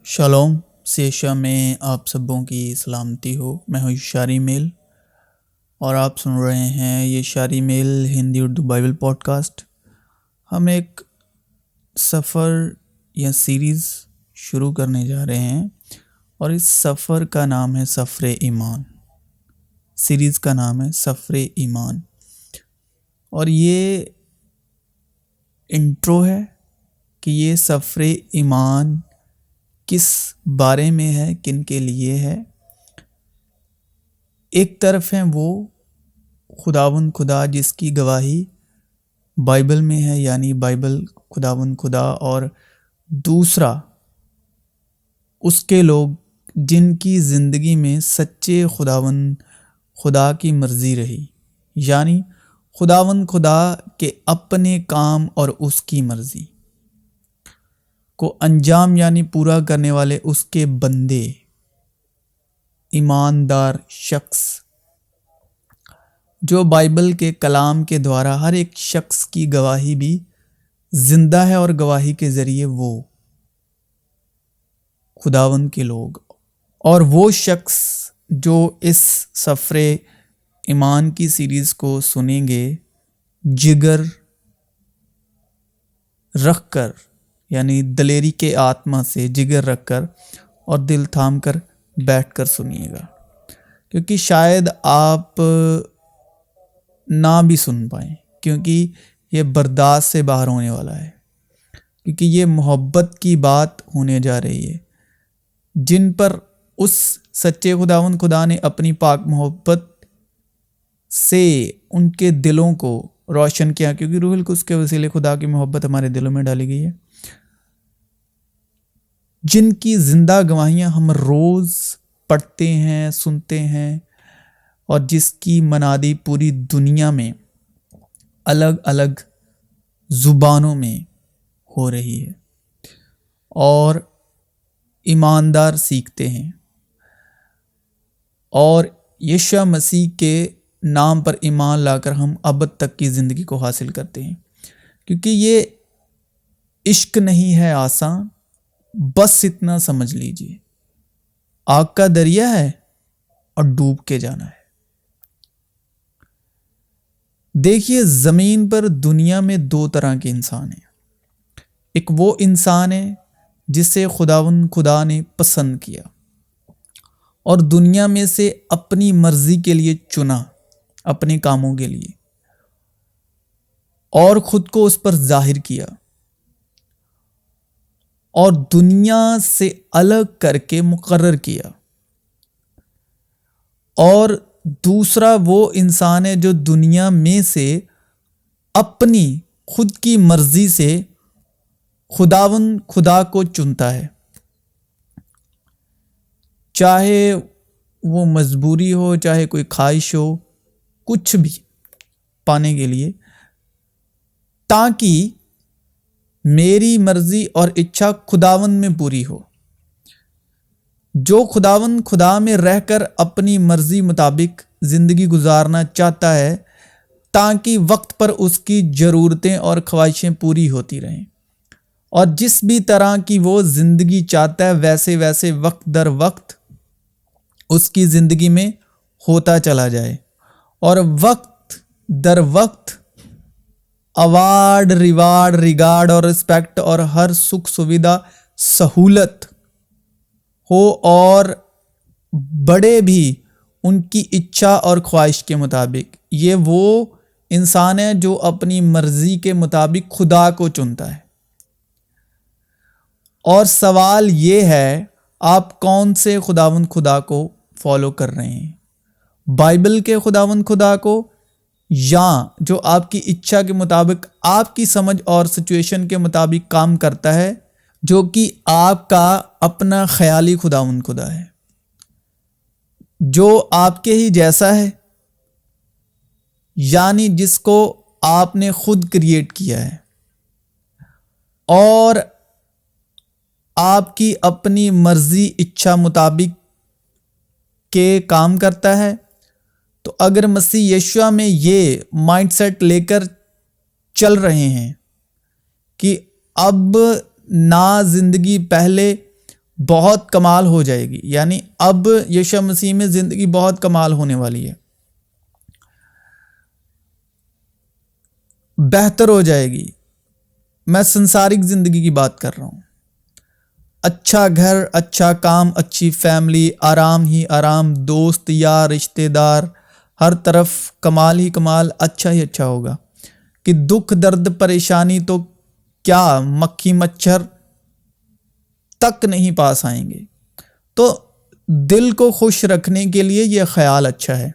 Shalom سیشا میں آپ سبوں کی سلامتی ہو۔ میں ہوں شاری میل اور آپ سن رہے ہیں یہ شاری میل Hindi Urdu Bible podcast. ہم ایک سفر یا سیریز شروع کرنے جا رہے ہیں اور اس سفر کا نام ہے سفر ایمان۔ سیریز کا نام ہے سفر ایمان اور یہ انٹرو ہے کہ یہ سفر ایمان کس بارے میں ہے، کن کے لیے ہے۔ ایک طرف ہیں وہ خداوند خدا جس کی گواہی بائبل میں ہے، یعنی بائبل خداوند خدا، اور دوسرا اس کے لوگ جن کی زندگی میں سچے خداوند خدا کی مرضی رہی، یعنی خداوند خدا کے اپنے کام اور اس کی مرضی کو انجام یعنی پورا کرنے والے اس کے بندے، ایماندار شخص جو بائبل کے کلام کے دوارا ہر ایک شخص کی گواہی بھی زندہ ہے، اور گواہی کے ذریعے وہ خداوند کے لوگ اور وہ شخص جو اس سفر ایمان کی سیریز کو سنیں گے، جگر رکھ کر، یعنی دلیری کے آتما سے جگر رکھ کر اور دل تھام کر بیٹھ کر سنیے گا، کیونکہ شاید آپ نہ بھی سن پائیں، کیونکہ یہ برداشت سے باہر ہونے والا ہے، کیونکہ یہ محبت کی بات ہونے جا رہی ہے جن پر اس سچے خداوند خدا نے اپنی پاک محبت سے ان کے دلوں کو روشن کیا، کیونکہ روح القدس کے وسیلے خدا کی محبت ہمارے دلوں میں ڈالی گئی ہے، جن کی زندہ گواہیاں ہم روز پڑھتے ہیں، سنتے ہیں، اور جس کی منادی پوری دنیا میں الگ الگ زبانوں میں ہو رہی ہے، اور ایماندار سیکھتے ہیں اور یشوع مسیح کے نام پر ایمان لا کر ہم ابد تک کی زندگی کو حاصل کرتے ہیں، کیونکہ یہ عشق نہیں ہے آسان، بس اتنا سمجھ لیجئے آگ کا دریا ہے اور ڈوب کے جانا ہے۔ دیکھیے، زمین پر دنیا میں دو طرح کے انسان ہیں۔ ایک وہ انسان ہے جسے خداوند خدا نے پسند کیا اور دنیا میں سے اپنی مرضی کے لیے چنا، اپنے کاموں کے لیے، اور خود کو اس پر ظاہر کیا اور دنیا سے الگ کر کے مقرر کیا۔ اور دوسرا وہ انسان ہے جو دنیا میں سے اپنی خود کی مرضی سے خداوند خدا کو چنتا ہے، چاہے وہ مجبوری ہو، چاہے کوئی خواہش ہو، کچھ بھی پانے کے لیے، تاکہ میری مرضی اور اچھا خداوند میں پوری ہو۔ جو خداوند خدا میں رہ کر اپنی مرضی مطابق زندگی گزارنا چاہتا ہے تاکہ وقت پر اس کی ضرورتیں اور خواہشیں پوری ہوتی رہیں، اور جس بھی طرح کی وہ زندگی چاہتا ہے ویسے ویسے وقت در وقت اس کی زندگی میں ہوتا چلا جائے، اور وقت در وقت ایوارڈ، ریوارڈ، ریگارڈ اور رسپیکٹ اور ہر سکھ سویدھا سہولت ہو، اور بڑے بھی ان کی اچھا اور خواہش کے مطابق۔ یہ وہ انسان ہے جو اپنی مرضی کے مطابق خدا کو چنتا ہے۔ اور سوال یہ ہے، آپ کون سے خداوند خدا کو فالو کر رہے ہیں؟ بائبل کے خداوند خدا کو، یا جو آپ کی اچھا کے مطابق، آپ کی سمجھ اور سچویشن کے مطابق کام کرتا ہے، جو کہ آپ کا اپنا خیالی خداوند خدا ہے، جو آپ کے ہی جیسا ہے، یعنی جس کو آپ نے خود کریٹ کیا ہے اور آپ کی اپنی مرضی اچھا مطابق کے کام کرتا ہے؟ تو اگر مسیح یشوع میں یہ مائنڈ سیٹ لے کر چل رہے ہیں کہ اب نہ زندگی پہلے بہت کمال ہو جائے گی، یعنی اب یسوع مسیح میں زندگی بہت کمال ہونے والی ہے، بہتر ہو جائے گی۔ میں سنسارک زندگی کی بات کر رہا ہوں۔ اچھا گھر، اچھا کام، اچھی فیملی، آرام ہی آرام، دوست یار رشتہ دار، ہر طرف کمال ہی کمال، اچھا ہی اچھا ہوگا کہ دکھ درد پریشانی تو کیا مکھی مچھر تک نہیں پاس آئیں گے۔ تو دل کو خوش رکھنے کے لیے یہ خیال اچھا ہے۔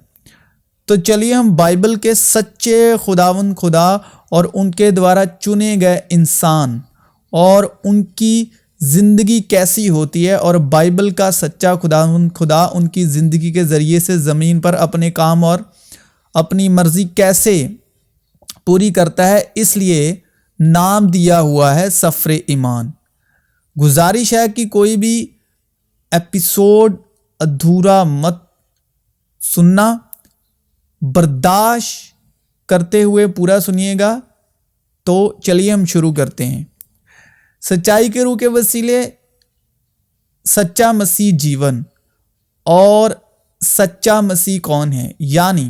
تو چلیے ہم بائبل کے سچے خداوند خدا اور ان کے دوارا چنے گئے انسان اور ان کی زندگی کیسی ہوتی ہے، اور بائبل کا سچا خداوند خدا ان کی زندگی کے ذریعے سے زمین پر اپنے کام اور اپنی مرضی کیسے پوری کرتا ہے، اس لیے نام دیا ہوا ہے سفر ایمان۔ گزارش ہے کہ کوئی بھی ایپیسوڈ ادھورا مت سننا، برداشت کرتے ہوئے پورا سنیے گا۔ تو چلیے ہم شروع کرتے ہیں۔ سچائی کے روح کے وسیلے سچا مسیح جیون، اور سچا مسیح کون ہے؟ یعنی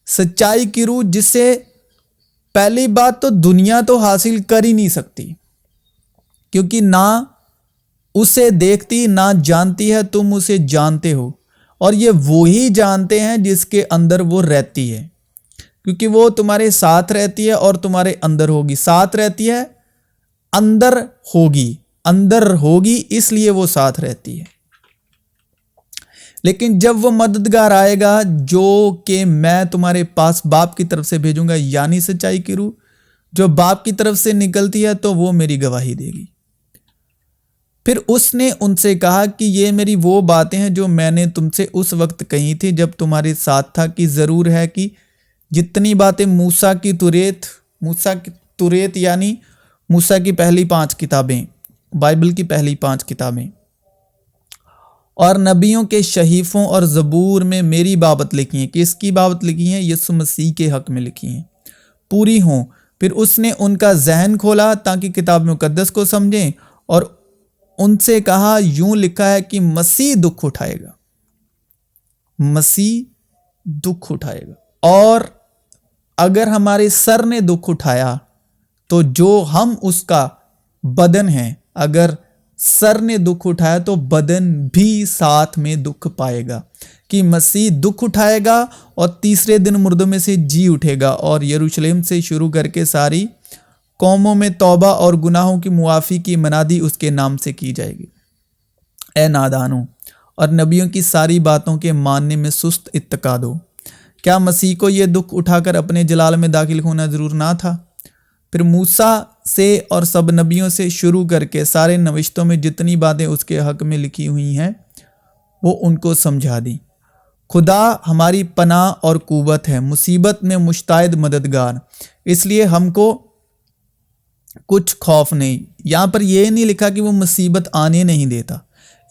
سچائی کی روح، جسے پہلی بات تو دنیا تو حاصل کر ہی نہیں سکتی، کیونکہ نہ اسے دیکھتی نہ جانتی ہے، تم اسے جانتے ہو، اور یہ وہی جانتے ہیں جس کے اندر وہ رہتی ہے، کیونکہ وہ تمہارے ساتھ رہتی ہے اور تمہارے اندر ہوگی۔ ساتھ رہتی ہے، اندر ہوگی، اس لیے وہ ساتھ رہتی ہے۔ لیکن جب وہ مددگار آئے گا جو کہ میں تمہارے پاس باپ کی طرف سے بھیجوں گا، یعنی سچائی کی روح جو باپ کی طرف سے نکلتی ہے، تو وہ میری گواہی دے گی۔ پھر اس نے ان سے کہا کہ یہ میری وہ باتیں ہیں جو میں نے تم سے اس وقت کہی تھی جب تمہارے ساتھ تھا، کہ ضرور ہے کہ جتنی باتیں موسیٰ کی توریت یعنی موسیٰ کی پہلی 5 کتابیں، بائبل کی پہلی 5 کتابیں، اور نبیوں کے صحیفوں اور زبور میں میری بابت لکھی ہیں، کہ اس کی بابت لکھی ہیں، یسوع مسیح کے حق میں لکھی ہیں، پوری ہوں۔ پھر اس نے ان کا ذہن کھولا تاکہ کتاب مقدس کو سمجھیں، اور ان سے کہا یوں لکھا ہے کہ مسیح دکھ اٹھائے گا، مسیح دکھ اٹھائے گا، اور اگر ہمارے سر نے دکھ اٹھایا تو جو ہم اس کا بدن ہیں، اگر سر نے دکھ اٹھایا تو بدن بھی ساتھ میں دکھ پائے گا، کہ مسیح دکھ اٹھائے گا اور تیسرے دن مردوں میں سے جی اٹھے گا، اور یروشلم سے شروع کر کے ساری قوموں میں توبہ اور گناہوں کی معافی کی منادی اس کے نام سے کی جائے گی۔ اے نادانوں اور نبیوں کی ساری باتوں کے ماننے میں سست اتقا دو۔ کیا مسیح کو یہ دکھ اٹھا کر اپنے جلال میں داخل ہونا ضرور نہ تھا؟ پھر موسیٰ سے اور سب نبیوں سے شروع کر کے سارے نوشتوں میں جتنی باتیں اس کے حق میں لکھی ہوئی ہیں وہ ان کو سمجھا دی۔ خدا ہماری پناہ اور قوت ہے، مصیبت میں مشتاق مددگار، اس لیے ہم کو کچھ خوف نہیں۔ یہاں پر یہ نہیں لکھا کہ وہ مصیبت آنے نہیں دیتا،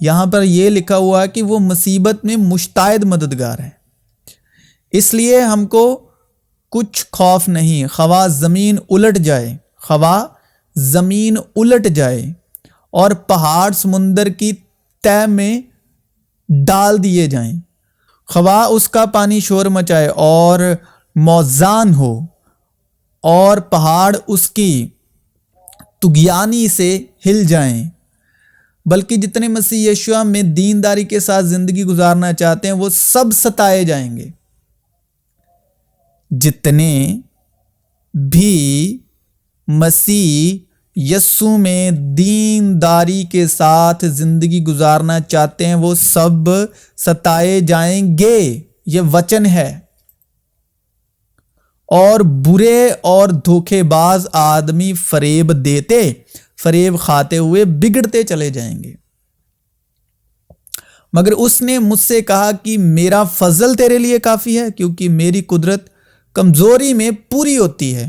یہاں پر یہ لکھا ہوا ہے کہ وہ مصیبت میں مشتاق مددگار ہے، اس لیے ہم کو کچھ خوف نہیں، خواہ زمین الٹ جائے اور پہاڑ سمندر کی تہ میں ڈال دیے جائیں، خواہ اس کا پانی شور مچائے اور موزان ہو، اور پہاڑ اس کی طغیانی سے ہل جائیں، بلکہ جتنے مسیح یشوع میں دینداری کے ساتھ زندگی گزارنا چاہتے ہیں وہ سب ستائے جائیں گے۔ جتنے بھی مسیح یسوع میں دینداری کے ساتھ زندگی گزارنا چاہتے ہیں وہ سب ستائے جائیں گے، یہ وچن ہے، اور برے اور دھوکے باز آدمی فریب کھاتے ہوئے بگڑتے چلے جائیں گے۔ مگر اس نے مجھ سے کہا کہ میرا فضل تیرے لیے کافی ہے، کیونکہ میری قدرت کمزوری میں پوری ہوتی ہے۔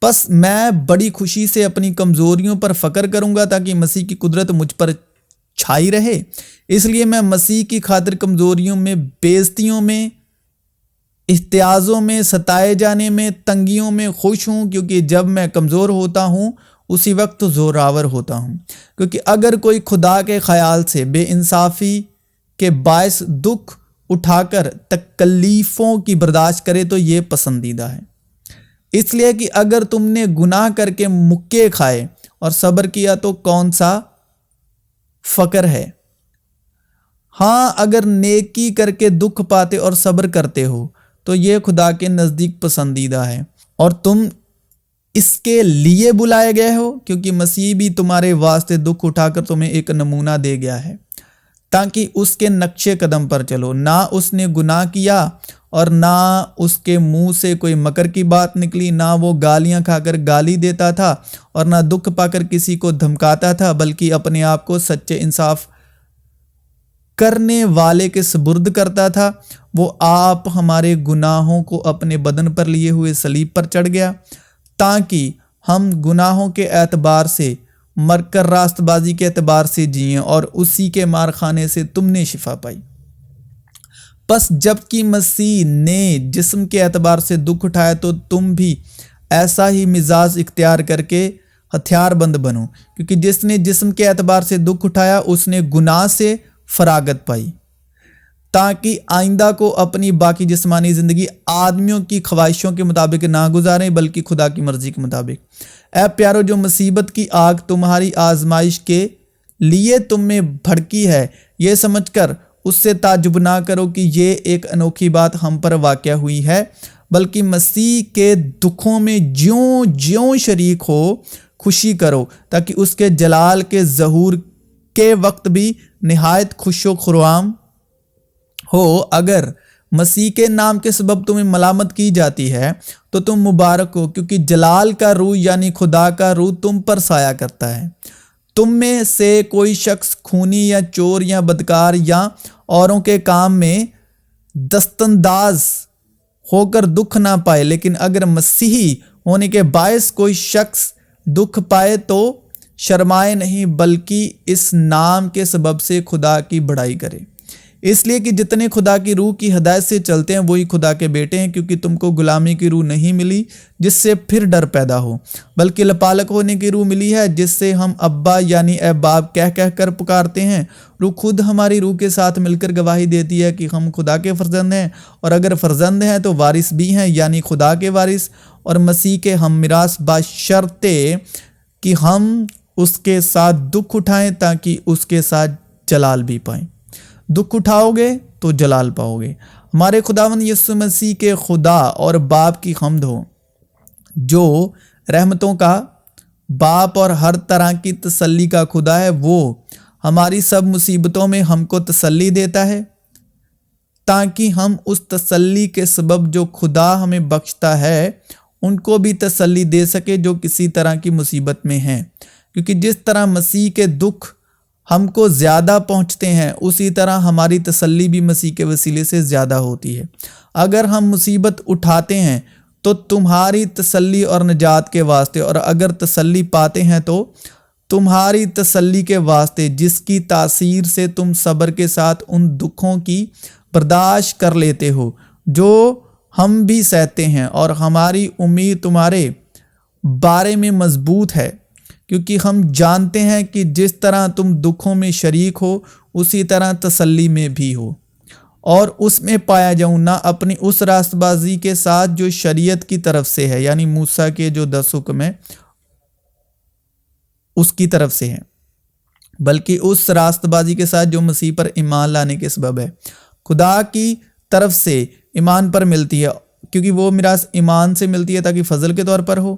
پس میں بڑی خوشی سے اپنی کمزوریوں پر فخر کروں گا تاکہ مسیح کی قدرت مجھ پر چھائی رہے۔ اس لیے میں مسیح کی خاطر کمزوریوں میں، بے عزتیوں میں، احتیاجوں میں، ستائے جانے میں، تنگیوں میں خوش ہوں، کیونکہ جب میں کمزور ہوتا ہوں اسی وقت زوراور ہوتا ہوں، کیونکہ اگر کوئی خدا کے خیال سے بے انصافی کے باعث دکھ اٹھا کر تکلیفوں کی برداشت کرے تو یہ پسندیدہ ہے، اس لیے کہ اگر تم نے گناہ کر کے مکے کھائے اور صبر کیا تو کون سا فقر ہے؟ ہاں، اگر نیکی کر کے دکھ پاتے اور صبر کرتے ہو تو یہ خدا کے نزدیک پسندیدہ ہے، اور تم اس کے لیے بلائے گئے ہو کیونکہ مسیح بھی تمہارے واسطے دکھ اٹھا کر تمہیں ایک نمونہ دے گیا ہے تاکہ اس کے نقشے قدم پر چلو۔ نہ اس نے گناہ کیا اور نہ اس کے منہ سے کوئی مکر کی بات نکلی، نہ وہ گالیاں کھا کر گالی دیتا تھا اور نہ دکھ پا کر کسی کو دھمکاتا تھا، بلکہ اپنے آپ کو سچے انصاف کرنے والے کے سپرد کرتا تھا۔ وہ آپ ہمارے گناہوں کو اپنے بدن پر لیے ہوئے صلیب پر چڑھ گیا تاکہ ہم گناہوں کے اعتبار سے مر کر راست بازی کے اعتبار سے جئیں، اور اسی کے مارخانے سے تم نے شفا پائی۔ پس جب کہ مسیح نے جسم کے اعتبار سے دکھ اٹھایا تو تم بھی ایسا ہی مزاج اختیار کر کے ہتھیار بند بنو، کیونکہ جس نے جسم کے اعتبار سے دکھ اٹھایا اس نے گناہ سے فراغت پائی، تاکہ آئندہ کو اپنی باقی جسمانی زندگی آدمیوں کی خواہشوں کے مطابق نہ گزاریں بلکہ خدا کی مرضی کے مطابق۔ اے پیارو، جو مصیبت کی آگ تمہاری آزمائش کے لیے تم میں بھڑکی ہے، یہ سمجھ کر اس سے تعجب نہ کرو کہ یہ ایک انوکھی بات ہم پر واقع ہوئی ہے، بلکہ مسیح کے دکھوں میں جیوں جیوں شریک ہو خوشی کرو، تاکہ اس کے جلال کے ظہور کے وقت بھی نہایت خوش و خرام ہو۔ اگر مسیح کے نام کے سبب تمہیں ملامت کی جاتی ہے تو تم مبارک ہو، کیونکہ جلال کا روح یعنی خدا کا روح تم پر سایہ کرتا ہے۔ تم میں سے کوئی شخص خونی یا چور یا بدکار یا اوروں کے کام میں دستانداز ہو کر دکھ نہ پائے، لیکن اگر مسیحی ہونے کے باعث کوئی شخص دکھ پائے تو شرمائے نہیں، بلکہ اس نام کے سبب سے خدا کی بڑائی کرے، اس لیے کہ جتنے خدا کی روح کی ہدایت سے چلتے ہیں وہی خدا کے بیٹے ہیں، کیونکہ تم کو غلامی کی روح نہیں ملی جس سے پھر ڈر پیدا ہو، بلکہ لپالک ہونے کی روح ملی ہے جس سے ہم ابا یعنی اے باپ کہہ کہہ کر پکارتے ہیں۔ روح خود ہماری روح کے ساتھ مل کر گواہی دیتی ہے کہ ہم خدا کے فرزند ہیں، اور اگر فرزند ہیں تو وارث بھی ہیں یعنی خدا کے وارث، اور مسیح کے ہم میراث، بشرطے کہ ہم اس کے ساتھ دکھ اٹھائیں تاکہ اس کے ساتھ جلال بھی پائیں۔ دکھ اٹھاؤ گے تو جلال پاؤ گے۔ ہمارے خداوند یسوع مسیح کے خدا اور باپ کی حمد ہو، جو رحمتوں کا باپ اور ہر طرح کی تسلی کا خدا ہے۔ وہ ہماری سب مصیبتوں میں ہم کو تسلی دیتا ہے تاکہ ہم اس تسلی کے سبب جو خدا ہمیں بخشتا ہے ان کو بھی تسلی دے سکے جو کسی طرح کی مصیبت میں ہیں، کیونکہ جس طرح مسیح کے دکھ ہم کو زیادہ پہنچتے ہیں اسی طرح ہماری تسلی بھی مسیح کے وسیلے سے زیادہ ہوتی ہے۔ اگر ہم مصیبت اٹھاتے ہیں تو تمہاری تسلی اور نجات کے واسطے، اور اگر تسلی پاتے ہیں تو تمہاری تسلی کے واسطے، جس کی تاثیر سے تم صبر کے ساتھ ان دکھوں کی برداشت کر لیتے ہو جو ہم بھی سہتے ہیں، اور ہماری امید تمہارے بارے میں مضبوط ہے، کیونکہ ہم جانتے ہیں کہ جس طرح تم دکھوں میں شریک ہو اسی طرح تسلی میں بھی ہو، اور اس میں پایا جاؤں نہ اپنی اس راست بازی کے ساتھ جو شریعت کی طرف سے ہے یعنی موسیٰ کے جو 10 حکم ہیں اس کی طرف سے ہے، بلکہ اس راست بازی کے ساتھ جو مسیح پر ایمان لانے کے سبب ہے، خدا کی طرف سے ایمان پر ملتی ہے، کیونکہ وہ میراث ایمان سے ملتی ہے تاکہ فضل کے طور پر ہو،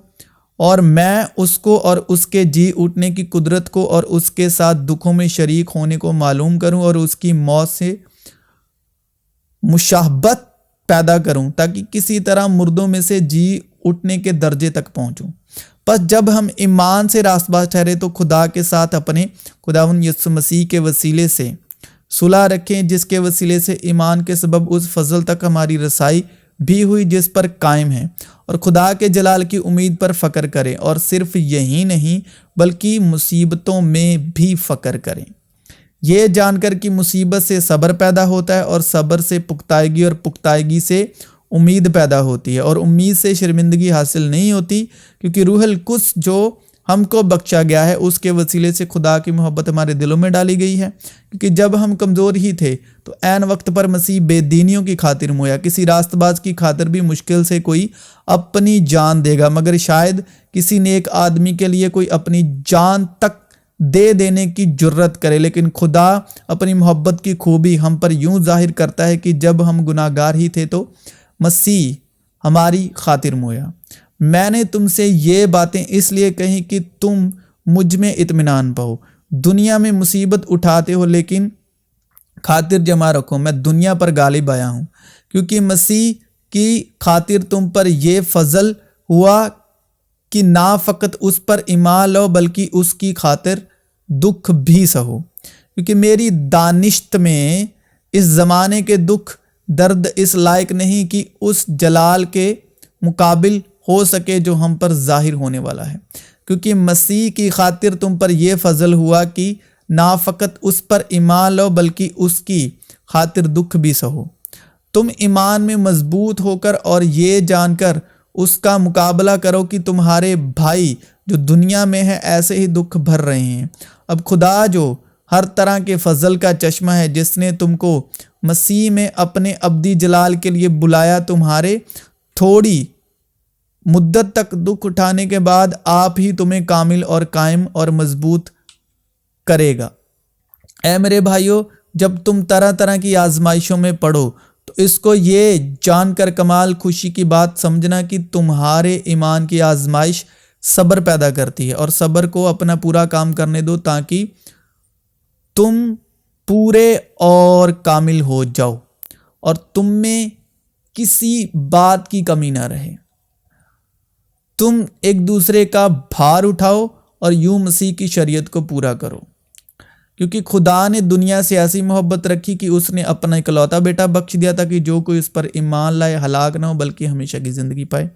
اور میں اس کو اور اس کے جی اٹھنے کی قدرت کو اور اس کے ساتھ دکھوں میں شریک ہونے کو معلوم کروں اور اس کی موت سے مشابہت پیدا کروں تاکہ کسی طرح مردوں میں سے جی اٹھنے کے درجے تک پہنچوں۔ پس جب ہم ایمان سے راست باز ٹھہرے تو خدا کے ساتھ اپنے خداوند یسوع مسیح کے وسیلے سے صلح رکھیں، جس کے وسیلے سے ایمان کے سبب اس فضل تک ہماری رسائی بھی ہوئی جس پر قائم ہے، اور خدا کے جلال کی امید پر فخر کریں، اور صرف یہی نہیں بلکہ مصیبتوں میں بھی فخر کریں، یہ جان کر کہ مصیبت سے صبر پیدا ہوتا ہے، اور صبر سے پختگی، اور پختگی سے امید پیدا ہوتی ہے، اور امید سے شرمندگی حاصل نہیں ہوتی، کیونکہ روح القدس جو ہم کو بخشا گیا ہے، اس کے وسیلے سے خدا کی محبت ہمارے دلوں میں ڈالی گئی ہے، کیونکہ جب ہم کمزور ہی تھے تو عین وقت پر مسیح بے دینیوں کی خاطر مویا۔ کسی راست باز کی خاطر بھی مشکل سے کوئی اپنی جان دے گا، مگر شاید کسی نیک آدمی کے لیے کوئی اپنی جان تک دے دینے کی جرت کرے، لیکن خدا اپنی محبت کی خوبی ہم پر یوں ظاہر کرتا ہے کہ جب ہم گناہ گار ہی تھے تو مسیح ہماری خاطر مویا۔ میں نے تم سے یہ باتیں اس لیے کہیں کہ تم مجھ میں اطمینان پاؤ۔ دنیا میں مصیبت اٹھاتے ہو، لیکن خاطر جمع رکھو، میں دنیا پر غالب آیا ہوں۔ کیونکہ مسیح کی خاطر تم پر یہ فضل ہوا کہ نہ فقط اس پر ایمان لو بلکہ اس کی خاطر دکھ بھی سہو، کیونکہ میری دانشت میں اس زمانے کے دکھ درد اس لائق نہیں کہ اس جلال کے مقابل ہو سکے جو ہم پر ظاہر ہونے والا ہے۔ کیونکہ مسیح کی خاطر تم پر یہ فضل ہوا کہ نہ فقط اس پر ایمان لو بلکہ اس کی خاطر دکھ بھی سہو۔ تم ایمان میں مضبوط ہو کر اور یہ جان کر اس کا مقابلہ کرو کہ تمہارے بھائی جو دنیا میں ہیں ایسے ہی دکھ بھر رہے ہیں۔ اب خدا جو ہر طرح کے فضل کا چشمہ ہے، جس نے تم کو مسیح میں اپنے ابدی جلال کے لیے بلایا، تمہارے تھوڑی مدت تک دکھ اٹھانے کے بعد آپ ہی تمہیں کامل اور قائم اور مضبوط کرے گا۔ اے میرے بھائیو، جب تم طرح طرح کی آزمائشوں میں پڑو تو اس کو یہ جان کر کمال خوشی کی بات سمجھنا کہ تمہارے ایمان کی آزمائش صبر پیدا کرتی ہے، اور صبر کو اپنا پورا کام کرنے دو تاکہ تم پورے اور کامل ہو جاؤ اور تم میں کسی بات کی کمی نہ رہے۔ تم ایک دوسرے کا بھار اٹھاؤ اور یوں مسیح کی شریعت کو پورا کرو، کیونکہ خدا نے دنیا سے ایسی محبت رکھی کہ اس نے اپنا اکلوتا بیٹا بخش دیا تھا کہ جو کوئی اس پر ایمان لائے ہلاک نہ ہو بلکہ ہمیشہ کی زندگی پائے۔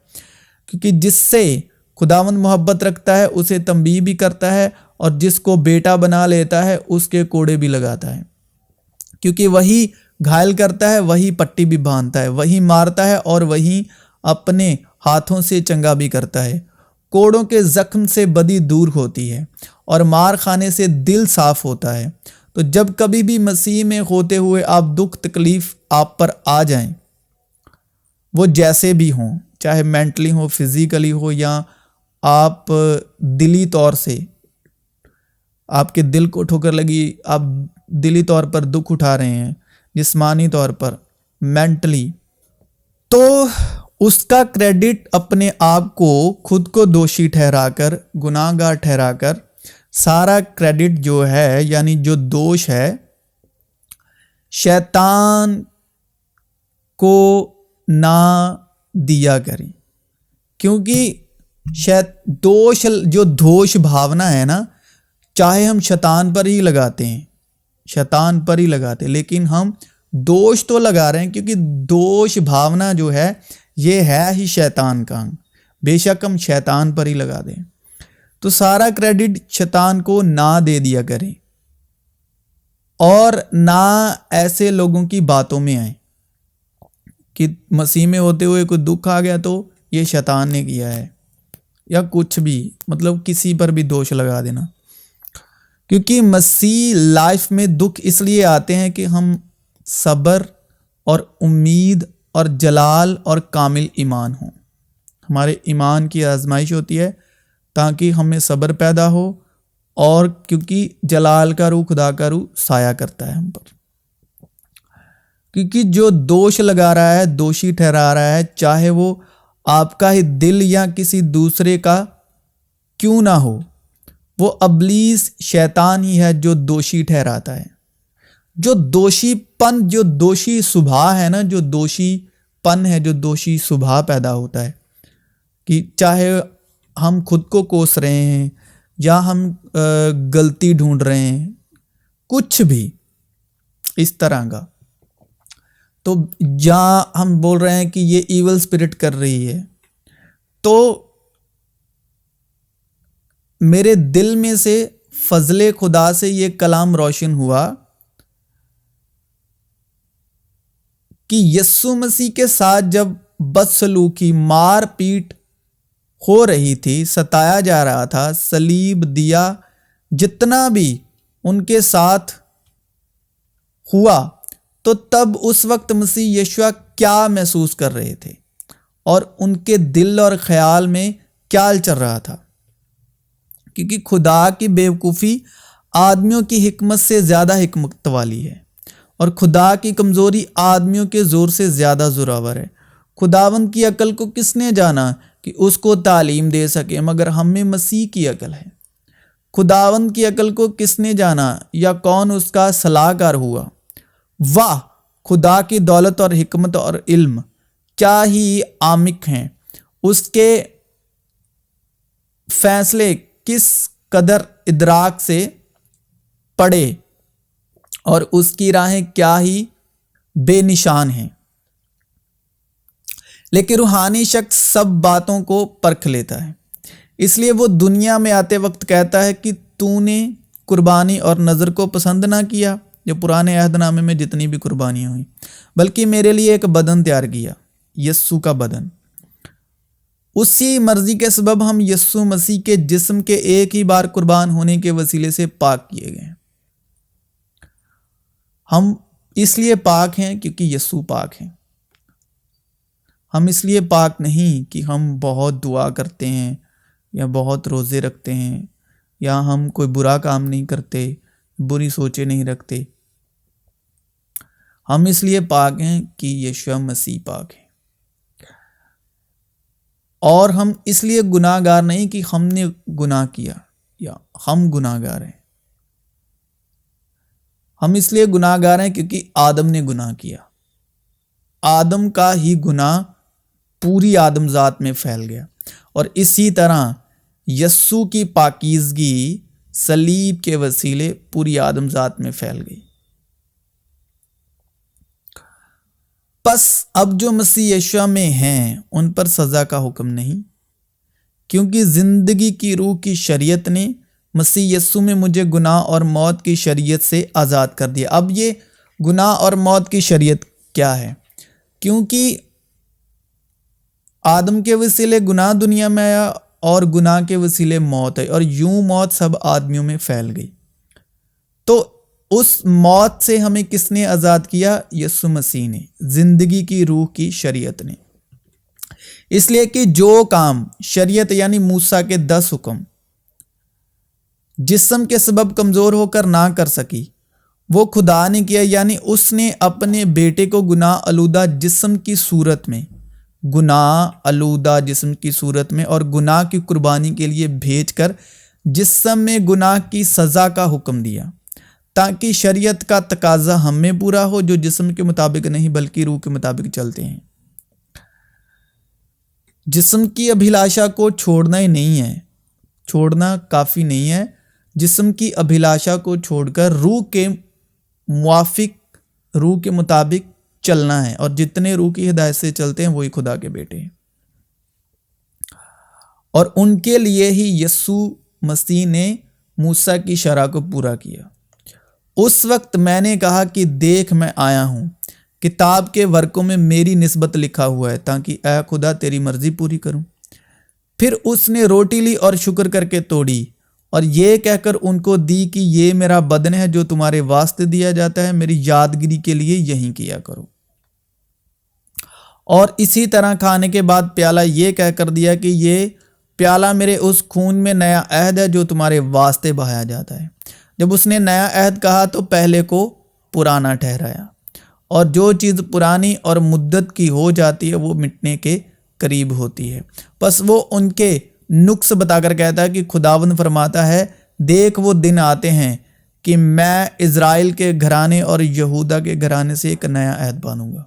کیونکہ جس سے خداوند محبت رکھتا ہے اسے تنبیہ بھی کرتا ہے، اور جس کو بیٹا بنا لیتا ہے اس کے کوڑے بھی لگاتا ہے۔ کیونکہ وہی گھائل کرتا ہے، وہی پٹی بھی باندھتا ہے، وہی مارتا ہے اور وہی اپنے ہاتھوں سے چنگا بھی کرتا ہے۔ کوڑوں کے زخم سے بدی دور ہوتی ہے اور مار کھانے سے دل صاف ہوتا ہے۔ تو جب کبھی بھی مسیح میں ہوتے ہوئے آپ دکھ تکلیف آپ پر آ جائیں، وہ جیسے بھی ہوں، چاہے مینٹلی ہو، فزیکلی ہو، یا آپ دلی طور سے آپ کے دل کو ٹھوکر لگی، آپ دلی طور پر دکھ اٹھا رہے ہیں، جسمانی طور پر، مینٹلی، تو اس کا کریڈٹ اپنے آپ کو خود کو دوشی ٹھہرا کر، گناہ گار ٹھہرا کر، سارا کریڈٹ جو ہے یعنی جو دوش ہے شیطان کو نہ دیا کریں۔ کیونکہ جو دوش بھاونا ہے نا، چاہے ہم شیطان پر ہی لگاتے ہیں، شیطان پر ہی لگاتے ہیں، لیکن ہم دوش تو لگا رہے ہیں، کیونکہ دوش بھاونا جو ہے یہ ہے ہی شیطان کا، بے شک ہم شیطان پر ہی لگا دیں۔ تو سارا کریڈٹ شیطان کو نہ دے دیا کریں، اور نہ ایسے لوگوں کی باتوں میں آئیں کہ مسیح میں ہوتے ہوئے کوئی دکھ آ گیا تو یہ شیطان نے کیا ہے، یا کچھ بھی، مطلب کسی پر بھی دوش لگا دینا۔ کیونکہ مسیح لائف میں دکھ اس لیے آتے ہیں کہ ہم صبر اور امید اور جلال اور کامل ایمان ہوں۔ ہمارے ایمان کی آزمائش ہوتی ہے تاکہ ہمیں صبر پیدا ہو، اور کیونکہ جلال کا روح، خدا کا روح سایہ کرتا ہے ہم پر۔ کیونکہ جو دوش لگا رہا ہے، دوشی ٹھہرا رہا ہے، چاہے وہ آپ کا ہی دل یا کسی دوسرے کا کیوں نہ ہو، وہ ابلیس شیطان ہی ہے جو دوشی ٹھہراتا ہے۔ جو دوشی پن، جو دوشی صبح ہے نا، جو دوشی پن ہے، جو دوشی صبح پیدا ہوتا ہے، کہ چاہے ہم خود کو کوس رہے ہیں یا ہم غلطی ڈھونڈ رہے ہیں، کچھ بھی اس طرح کا، تو جہاں ہم بول رہے ہیں کہ یہ ایول اسپرٹ کر رہی ہے، تو میرے دل میں سے فضل خدا سے یہ کلام روشن ہوا کہ یسوع مسیح کے ساتھ جب بدسلوکی، مار پیٹ ہو رہی تھی، ستایا جا رہا تھا، صلیب دیا جتنا بھی ان کے ساتھ ہوا، تو تب اس وقت مسیح یشوع کیا محسوس کر رہے تھے اور ان کے دل اور خیال میں کیا چل رہا تھا؟ کیونکہ خدا کی بیوقوفی آدمیوں کی حکمت سے زیادہ حکمت والی ہے، اور خدا کی کمزوری آدمیوں کے زور سے زیادہ زوراور ہے۔ خداوند کی عقل کو کس نے جانا کہ اس کو تعلیم دے سکے، مگر ہم میں مسیح کی عقل ہے۔ خداوند کی عقل کو کس نے جانا، یا کون اس کا صلاح کار ہوا؟ واہ، خدا کی دولت اور حکمت اور علم کیا ہی عمیق ہیں، اس کے فیصلے کس قدر ادراک سے پڑے، اور اس کی راہیں کیا ہی بے نشان ہیں۔ لیکن روحانی شخص سب باتوں کو پرکھ لیتا ہے، اس لیے وہ دنیا میں آتے وقت کہتا ہے کہ تو نے قربانی اور نذر کو پسند نہ کیا، جو پرانے عہد نامے میں جتنی بھی قربانیاں ہوئیں، بلکہ میرے لیے ایک بدن تیار کیا، یسوع کا بدن۔ اسی مرضی کے سبب ہم یسوع مسیح کے جسم کے ایک ہی بار قربان ہونے کے وسیلے سے پاک کیے گئے ہیں۔ ہم اس لیے پاک ہیں کیونکہ یسوع پاک ہیں۔ ہم اس لیے پاک نہیں کہ ہم بہت دعا کرتے ہیں یا بہت روزے رکھتے ہیں یا ہم کوئی برا کام نہیں کرتے، بری سوچیں نہیں رکھتے۔ ہم اس لیے پاک ہیں کہ یشوع مسیح پاک ہے۔ اور ہم اس لیے گناہ گار نہیں کہ ہم نے گناہ کیا یا ہم گناہ گار ہیں۔ ہم اس لیے گناہ گار ہیں کیونکہ آدم نے گناہ کیا۔ آدم کا ہی گناہ پوری آدم ذات میں پھیل گیا، اور اسی طرح یسوع کی پاکیزگی صلیب کے وسیلے پوری آدم ذات میں پھیل گئی۔ پس اب جو مسیح یشوع میں ہیں ان پر سزا کا حکم نہیں، کیونکہ زندگی کی روح کی شریعت نے مسیح یسوع میں مجھے گناہ اور موت کی شریعت سے آزاد کر دیا۔ اب یہ گناہ اور موت کی شریعت کیا ہے؟ کیونکہ آدم کے وسیلے گناہ دنیا میں آیا اور گناہ کے وسیلے موت ہے، اور یوں موت سب آدمیوں میں پھیل گئی۔ تو اس موت سے ہمیں کس نے آزاد کیا؟ یسوع مسیح نے، زندگی کی روح کی شریعت نے۔ اس لیے کہ جو کام شریعت یعنی موسیٰ کے 10 حکم جسم کے سبب کمزور ہو کر نہ کر سکی، وہ خدا نے کیا، یعنی اس نے اپنے بیٹے کو گناہ آلودہ جسم کی صورت میں اور گناہ کی قربانی کے لیے بھیج کر جسم میں گناہ کی سزا کا حکم دیا، تاکہ شریعت کا تقاضا ہم میں پورا ہو جو جسم کے مطابق نہیں بلکہ روح کے مطابق چلتے ہیں۔ جسم کی ابھیلاشا کو چھوڑنا ہی نہیں ہے، چھوڑنا کافی نہیں ہے، جسم کی ابھیلاشا کو چھوڑ کر روح کے موافق، روح کے مطابق چلنا ہے، اور جتنے روح کی ہدایت سے چلتے ہیں وہی خدا کے بیٹے ہیں۔ اور ان کے لیے ہی یسوع مسیح نے موسیٰ کی شرع کو پورا کیا۔ اس وقت میں نے کہا کہ دیکھ میں آیا ہوں، کتاب کے ورقوں میں میری نسبت لکھا ہوا ہے، تاکہ اے خدا تیری مرضی پوری کروں۔ پھر اس نے روٹی لی اور شکر کر کے توڑی اور یہ کہہ کر ان کو دی کہ یہ میرا بدن ہے جو تمہارے واسطے دیا جاتا ہے، میری یادگیری کے لیے یہی کیا کرو۔ اور اسی طرح کھانے کے بعد پیالہ یہ کہہ کر دیا کہ یہ پیالہ میرے اس خون میں نیا عہد ہے جو تمہارے واسطے بہایا جاتا ہے۔ جب اس نے نیا عہد کہا تو پہلے کو پرانا ٹھہرایا، اور جو چیز پرانی اور مدت کی ہو جاتی ہے وہ مٹنے کے قریب ہوتی ہے۔ پس وہ ان کے نقص بتا کر کہتا ہے کہ خداوند فرماتا ہے، دیکھ وہ دن آتے ہیں کہ میں اسرائیل کے گھرانے اور یہودا کے گھرانے سے ایک نیا عہد باندھوں گا،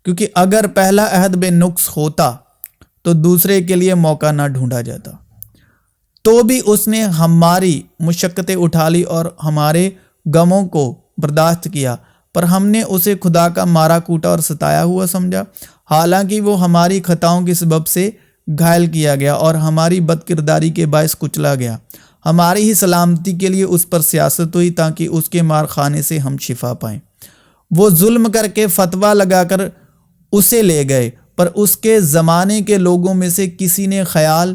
کیونکہ اگر پہلا عہد بے نقص ہوتا تو دوسرے کے لیے موقع نہ ڈھونڈا جاتا۔ تو بھی اس نے ہماری مشقتیں اٹھا لی اور ہمارے غموں کو برداشت کیا، پر ہم نے اسے خدا کا مارا کوٹا اور ستایا ہوا سمجھا، حالانکہ وہ ہماری خطاؤں کے سبب سے گھائل کیا گیا اور ہماری بد کرداری کے باعث کچلا گیا۔ ہماری ہی سلامتی کے لیے اس پر سیاست ہوئی، تاکہ اس کے مار خانے سے ہم شفا پائیں۔ وہ ظلم کر کے فتویٰ لگا کر اسے لے گئے، پر اس کے زمانے کے لوگوں میں سے کسی نے خیال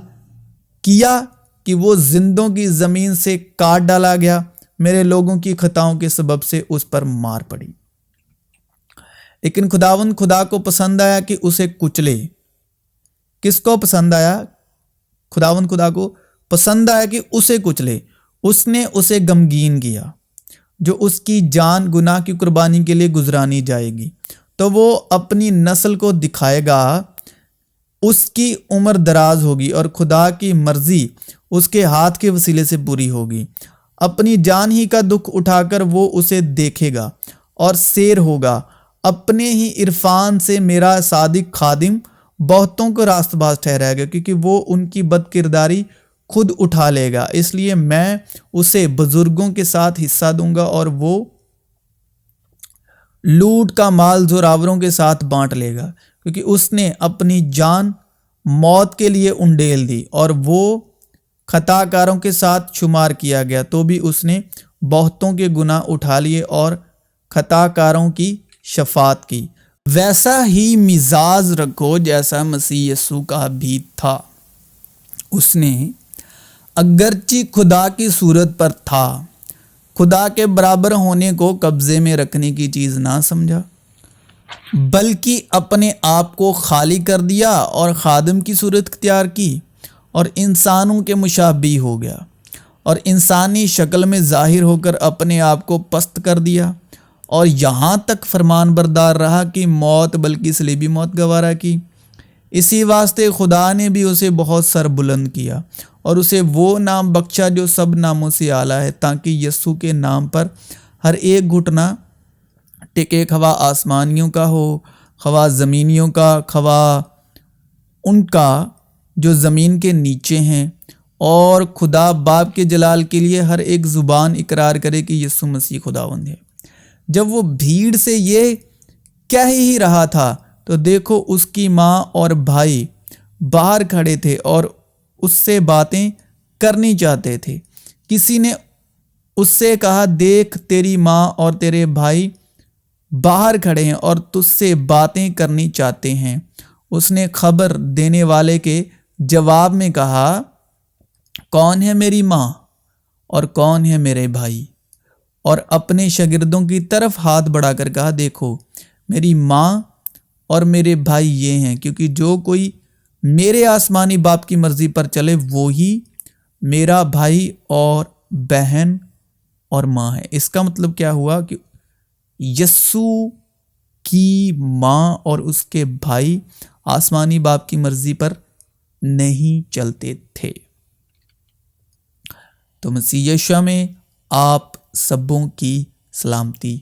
کیا کہ وہ زندوں کی زمین سے کاٹ ڈالا گیا، میرے لوگوں کی خطاؤں کے سبب سے اس پر مار پڑی۔ لیکن خداوند خدا کو پسند آیا کہ اسے کچلے۔ کس کو پسند آیا؟ خداوند خدا کو پسند آیا کہ اسے کچلے۔ اس نے اسے غمگین کیا۔ جو اس کی جان گناہ کی قربانی کے لیے گزرانی جائے گی تو وہ اپنی نسل کو دکھائے گا، اس کی عمر دراز ہوگی اور خدا کی مرضی اس کے ہاتھ کے وسیلے سے پوری ہوگی۔ اپنی جان ہی کا دکھ اٹھا کر وہ اسے دیکھے گا اور سیر ہوگا۔ اپنے ہی عرفان سے میرا صادق خادم بہتوں کو راست باز ٹھہرائے گا، کیونکہ وہ ان کی بد کرداری خود اٹھا لے گا۔ اس لیے میں اسے بزرگوں کے ساتھ حصہ دوں گا اور وہ لوٹ کا مال زوراوروں کے ساتھ بانٹ لے گا، کیونکہ اس نے اپنی جان موت کے لیے انڈیل دی اور وہ خطا کاروں کے ساتھ شمار کیا گیا، تو بھی اس نے بہتوں کے گناہ اٹھا لیے اور خطا کاروں کی شفاعت کی۔ ویسا ہی مزاج رکھو جیسا مسیح یسوع کا بھی تھا۔ اس نے اگرچہ خدا کی صورت پر تھا، خدا کے برابر ہونے کو قبضے میں رکھنے کی چیز نہ سمجھا، بلکہ اپنے آپ کو خالی کر دیا اور خادم کی صورت اختیار کی اور انسانوں کے مشابہ ہو گیا اور انسانی شکل میں ظاہر ہو کر اپنے آپ کو پست کر دیا اور یہاں تک فرمان بردار رہا کہ موت بلکہ صلیبی موت گوارا کی۔ اسی واسطے خدا نے بھی اسے بہت سر بلند کیا اور اسے وہ نام بخشا جو سب ناموں سے اعلیٰ ہے، تاکہ یسوع کے نام پر ہر ایک گھٹنا ٹکے، خواہ آسمانیوں کا ہو، خواہ زمینیوں کا، خواہ ان کا جو زمین کے نیچے ہیں، اور خدا باپ کے جلال کے لیے ہر ایک زبان اقرار کرے کہ یسوع مسیح خداوند ہے۔ جب وہ بھیڑ سے یہ کہہ ہی رہا تھا تو دیکھو اس کی ماں اور بھائی باہر کھڑے تھے اور اس سے باتیں کرنی چاہتے تھے۔ کسی نے اس سے کہا، دیکھ تیری ماں اور تیرے بھائی باہر کھڑے ہیں اور تجھ سے باتیں کرنی چاہتے ہیں۔ اس نے خبر دینے والے کے جواب میں کہا، کون ہے میری ماں اور کون ہے میرے بھائی؟ اور اپنے شاگردوں کی طرف ہاتھ بڑھا کر کہا، دیکھو میری ماں اور میرے بھائی یہ ہیں، کیونکہ جو کوئی میرے آسمانی باپ کی مرضی پر چلے وہی میرا بھائی اور بہن اور ماں ہے۔ اس کا مطلب کیا ہوا کہ یسوع کی ماں اور اس کے بھائی آسمانی باپ کی مرضی پر نہیں چلتے تھے۔ تو مسیح یسوع میں آپ سبوں کی سلامتی